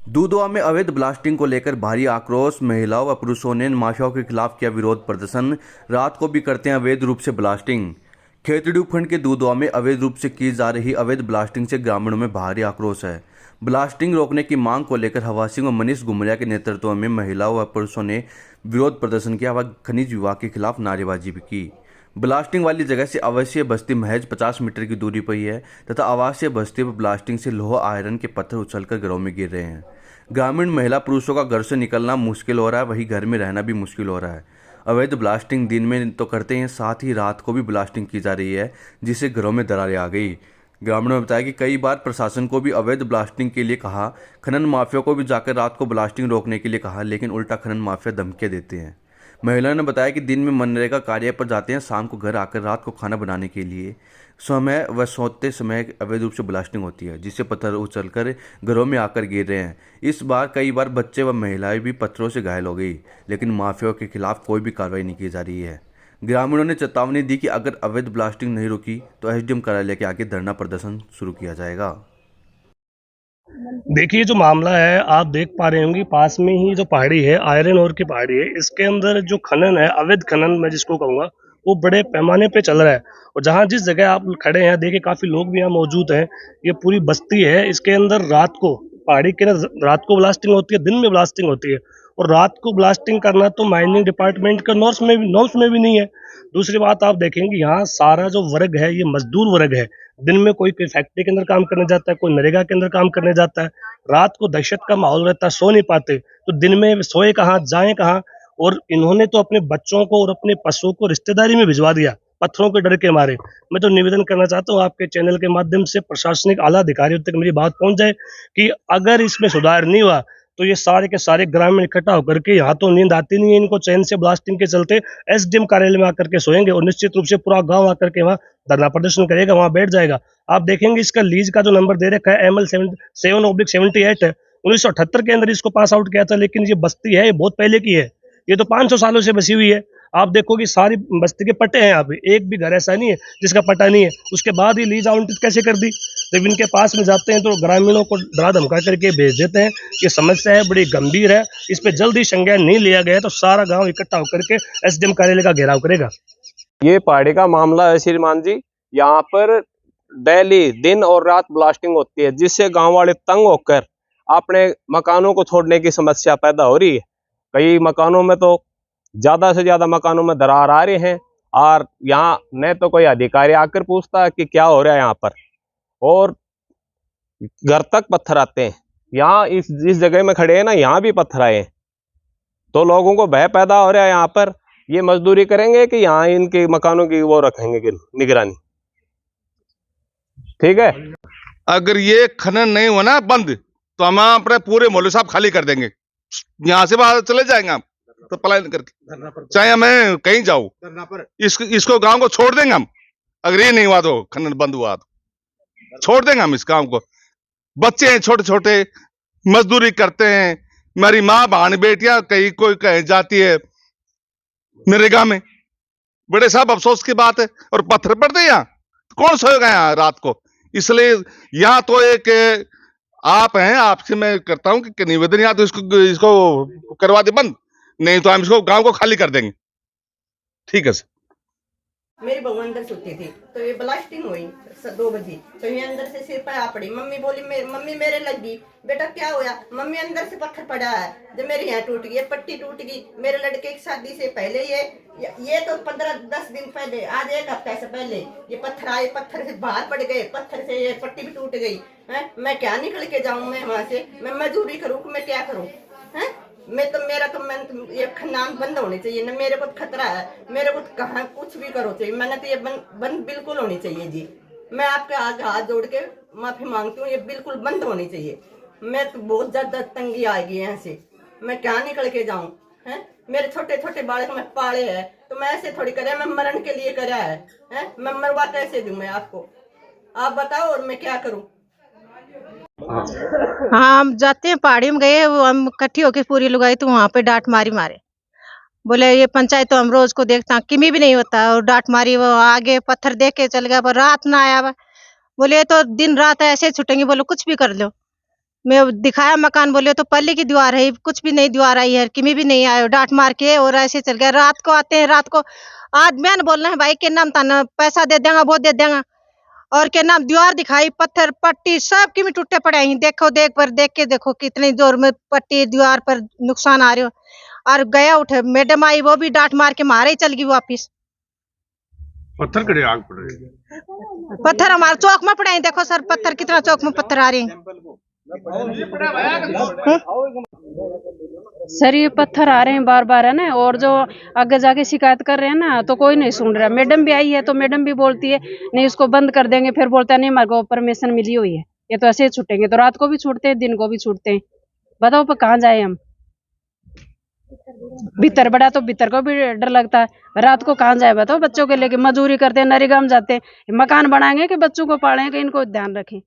दूधवा में अवैध ब्लास्टिंग को लेकर भारी आक्रोश। महिलाओं व पुरुषों ने माफियाओं के खिलाफ किया विरोध प्रदर्शन। रात को भी करते हैं अवैध रूप से ब्लास्टिंग। खेतड़ी उपखंड के दूधवा में अवैध रूप से की जा रही अवैध ब्लास्टिंग से ग्रामीणों में भारी आक्रोश है। ब्लास्टिंग रोकने की मांग को लेकर हवा सिंह व मनीष गुमरिया के नेतृत्व में महिलाओं व पुरुषों ने विरोध प्रदर्शन किया व खनिज विभाग के खिलाफ नारेबाजी भी की। ब्लास्टिंग वाली जगह से आवासीय बस्ती महज 50 मीटर की दूरी पर ही है तथा आवासीय बस्ती पर ब्लास्टिंग से लोहा आयरन के पत्थर उछलकर घरों में गिर रहे हैं। ग्रामीण महिला पुरुषों का घर से निकलना मुश्किल हो रहा है, वहीं घर में रहना भी मुश्किल हो रहा है। अवैध ब्लास्टिंग दिन में तो करते हैं, साथ ही रात को भी ब्लास्टिंग की जा रही है, जिससे घरों में दरारें आ गई। ग्रामीणों ने बताया कि कई बार प्रशासन को भी अवैध ब्लास्टिंग के लिए कहा, खनन माफिया को भी जाकर रात को ब्लास्टिंग रोकने के लिए कहा, लेकिन उल्टा खनन माफिया धमकियां देते हैं। महिलाओं ने बताया कि दिन में मनरेगा कार्य पर जाते हैं, शाम को घर आकर रात को खाना बनाने के लिए समय व सोते समय अवैध रूप से ब्लास्टिंग होती है, जिससे पत्थर उछलकर घरों में आकर गिर रहे हैं। इस बार कई बार बच्चे व महिलाएं भी पत्थरों से घायल हो गई, लेकिन माफियाओं के खिलाफ कोई भी कार्रवाई नहीं की जा रही है। ग्रामीणों ने चेतावनी दी कि अगर अवैध ब्लास्टिंग नहीं रुकी तो एसडीएम कार्यालय के आगे धरना प्रदर्शन शुरू किया जाएगा। देखिए, जो मामला है आप देख पा रहे होंगे, पास में ही जो पहाड़ी है, आयरन ओर की पहाड़ी है, इसके अंदर जो खनन है, अवैध खनन मैं जिसको कहूँगा, वो बड़े पैमाने पे चल रहा है। और जहाँ जिस जगह आप खड़े हैं, देखिए काफी लोग भी यहाँ मौजूद हैं। ये पूरी बस्ती है, इसके अंदर रात को पहाड़ी के ना रात को ब्लास्टिंग होती है, दिन में ब्लास्टिंग होती है। और रात को ब्लास्टिंग करना तो माइनिंग डिपार्टमेंट का नॉर्म्स में भी नहीं है। दूसरी बात आप देखेंगे, यहाँ सारा जो वर्ग है ये मजदूर वर्ग है। दिन में कोई फैक्ट्री के अंदर काम करने जाता है, कोई नरेगा के अंदर काम करने जाता है। रात को दहशत का माहौल रहता है, सो नहीं पाते, तो दिन में सोए कहाँ, जाए कहाँ। और इन्होंने तो अपने बच्चों को और अपने पशुओं को रिश्तेदारी में भिजवा दिया, पत्थरों के डर के मारे। मैं तो निवेदन करना चाहता हूँ आपके चैनल के माध्यम से प्रशासनिक आला अधिकारियों तक मेरी बात पहुंच जाए कि अगर इसमें सुधार नहीं हुआ तो ये सारे के सारे ग्रामीण इकट्ठा होकर के, यहाँ तो नींद आती नहीं है इनको चैन से, ब्लास्टिंग के चलते एसडीएम कार्यालय में आकर के सोएंगे और निश्चित रूप से पूरा गांव आकर के वहाँ धरना प्रदर्शन करेगा, वहाँ बैठ जाएगा। आप देखेंगे इसका लीज का जो नंबर दे रखा है ML 7/78 है, 1978 के अंदर इसको पास आउट किया था। लेकिन ये बस्ती है, ये बहुत पहले की है, ये तो 500 सालों से बसी हुई है। आप देखोगे सारी बस्ती के पट्टे हैं यहाँ पे, एक भी घर ऐसा नहीं है जिसका पट्टा नहीं है। उसके बाद ही लीज आवंटित कैसे कर दी? जब इनके पास में जाते हैं तो ग्रामीणों को डरा धमका करके भेज देते हैं। ये समस्या है, बड़ी गंभीर है, इस पे जल्दी संज्ञान नहीं लिया गया तो सारा गांव इकट्ठा होकर के एसडीएम कार्यालय का घेराव करेगा। ये पहाड़ी का मामला है श्रीमान जी। यहाँ पर डेली दिन और रात ब्लास्टिंग होती है, जिससे गांव वाले तंग होकर अपने मकानों को छोड़ने की समस्या पैदा हो रही है। कई मकानों में तो ज्यादा से ज्यादा मकानों में दरार आ रहे हैं, और यहाँ न तो कोई अधिकारी आकर पूछता है कि क्या हो रहा है यहाँ पर, और घर तक पत्थर आते हैं। यहाँ इस जगह में खड़े हैं ना, यहाँ भी पत्थर आए हैं, तो लोगों को भय पैदा हो रहा है। यहाँ पर ये मजदूरी करेंगे कि यहाँ इनके मकानों की वो रखेंगे कि निगरानी, ठीक है। अगर ये खनन नहीं हुआ ना बंद, तो हम अपने पूरे मोहल्ले साहब खाली कर देंगे, यहाँ से बाहर चले जाएंगे हम, तो पलायन करके, चाहे मैं कहीं जाऊं, इसको गांव को छोड़ देंगे हम। अगर ये नहीं हुआ तो, खनन बंद हुआ तो छोड़ देंगे हम इस गांव को। बच्चे हैं छोटे छोटे, मजदूरी करते हैं। मेरी माँ बहन बेटियां कहीं कोई कहीं जाती है नरेगा में, बड़े साहब अफसोस की बात है। और पत्थर पड़ते यहाँ, कौन सोएगा यहाँ रात को? इसलिए यहाँ तो एक आप हैं, आपसे मैं करता हूं कि निवेदन, या तो इसको करवा दे बंद, नहीं तो हम इसको गांव को खाली कर देंगे, ठीक है सर। मेरी बहू अंदर सोती थी तो ये ब्लास्टिंग हुई 2 बजे, तो ये अंदर से सिर पर आ पड़ी। मम्मी बोली मम्मी मेरे लगी। बेटा क्या होया? मम्मी अंदर से पत्थर पड़ा है, जब मेरी यहाँ टूट गई, पट्टी टूट गई। मेरे लड़के की शादी से पहले ये तो 15-10 दिन पहले, आज 1 हफ्ता से पहले ये पत्थर आए, पत्थर से बाहर पड़ गए, पत्थर से ये पट्टी भी टूट गई है। मैं क्या निकल के जाऊँ? मैं वहां से मैं मजदूरी करूँ, मैं क्या करूँ? है मैं ये खनन बंद होनी चाहिए ना, मेरे को खतरा है, मेरे को कहाँ कुछ भी करो चाहिए, मैंने तो ये बंद बिल्कुल होनी चाहिए जी। मैं आपके आगे हाथ जोड़ के माफी मांगती हूँ, ये बिल्कुल बंद होनी चाहिए। मैं तो बहुत ज्यादा तंगी आएगी यहाँ से, मैं क्या निकल के जाऊँ? है मेरे छोटे छोटे बालक में पाले है, तो मैं ऐसे थोड़ी करे, मैं मरण के लिए करा है, मैं मरवा कैसे दूं मैं आपको? आप बताओ और मैं क्या करूँ? हाँ, हम जाते हैं पहाड़ी में गए, वो हम इकट्ठी होके पूरी लुगाई, तो वहाँ पे डांट मारी मारे, बोले ये पंचायत तो हम रोज को देखता हैं, किमी भी नहीं होता। और डांट मारी, वो आगे पत्थर देख के चल गया, पर रात ना आया। बोले ये तो दिन रात ऐसे छुटेंगे, बोलो कुछ भी कर लो। मैं दिखाया मकान, बोले तो पल्ले की दीवार है, कुछ भी नहीं दीवार आई है, किमी भी नहीं आयो, डांट मार के और ऐसे चल गया। रात को आते हैं, रात को आज मैंने बोलना है भाई के नाम ताना पैसा दे देगा, वो दे देगा, और क्या नाम दीवार दिखाई, पत्थर पट्टी सब की भी टूटे पड़े हैं। देखो देख के देखो कितनी जोर में पट्टी दीवार पर नुकसान आ रहे हो। और गया उठे मैडम आई, वो भी डांट मार के मारे ही चल गई वापिस। पत्थर कड़े आग पड़ रही है। पत्थर हमारे चौक में पड़े हैं, देखो सर पत्थर कितना चौक में पत्थर आ रहे हैं। सर ये पत्थर आ रहे हैं बार बार है ना, और जो आगे जाके शिकायत कर रहे हैं ना तो कोई नहीं सुन रहा। मैडम भी आई है तो मैडम भी बोलती है नहीं इसको बंद कर देंगे, फिर बोलता है नहीं हमारे को परमिशन मिली हुई है, ये तो ऐसे ही छूटेंगे। तो रात को भी छूटते हैं, दिन को भी छूटते हैं। बताओ पर कहाँ जाए हम? भीतर बड़ा तो भीतर को भी डर लगता है, रात को कहाँ जाए बताओ? बच्चों के लेके मजदूरी करते हैं, नरेगा में जाते हैं, मकान बनाएंगे कि बच्चों को पालेंगे, इनको ध्यान रखें।